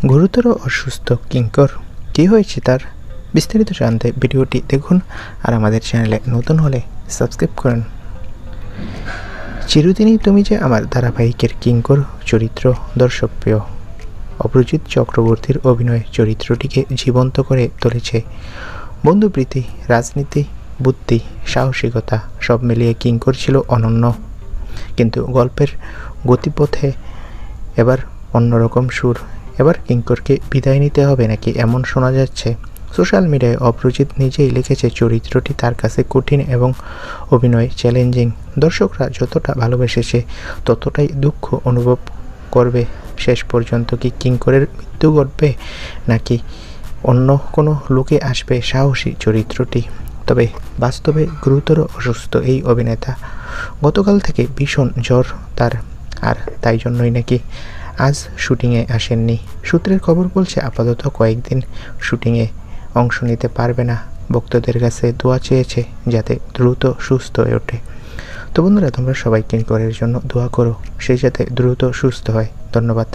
গুরুতর অসুস্থ কিঙ্কর, কী হয়েছে তার? বিস্তারিত জানতে ভিডিওটি দেখুন, আর আমাদের চ্যানেলে নতুন হলে সাবস্ক্রাইব করুন। চিরদিনই তুমি যে আমার ধারাবাহিকের কিঙ্কর চরিত্র দর্শকপ্রিয়। অপরাজিত চক্রবর্তীর অভিনয় চরিত্রটিকে জীবন্ত করে তুলেছে। বন্ধুপ্রীতি, রাজনীতি, বুদ্ধি, সাহসিকতা সব মিলিয়ে কিঙ্কর ছিল অনন্য। কিন্তু গল্পের গতিপথে এবার অন্যরকম সুর। এবার কিঙ্করকে বিদায় নিতে হবে নাকি এমন শোনা যাচ্ছে। সোশ্যাল মিডিয়ায় অপরাজিত নিজেই লিখেছে চরিত্রটি তার কাছে কঠিন এবং অভিনয় চ্যালেঞ্জিং। দর্শকরা যতটা ভালোবেসেছে ততটাই দুঃখ অনুভব করবে। শেষ পর্যন্ত কি কিঙ্করের মৃত্যু ঘটবে নাকি অন্য কোনো লোকে আসবে সাহসী চরিত্রটি? তবে বাস্তবে গুরুতর অসুস্থ এই অভিনেতা। গতকাল থেকে ভীষণ জ্বর তার, আর তাই জন্যই নাকি আজ শুটিংয়ে আসেননি। সূত্রের খবর বলছে আপাতত কয়েকদিন শুটিংয়ে অংশ নিতে পারবে না। ভক্তদের কাছে দোয়া চেয়েছে যাতে দ্রুত সুস্থ হয়ে ওঠে। তো বন্ধুরা, তোমরা সবাই কিঙ্করের জন্য দোয়া করো, সে যাতে দ্রুত সুস্থ হয়। ধন্যবাদ।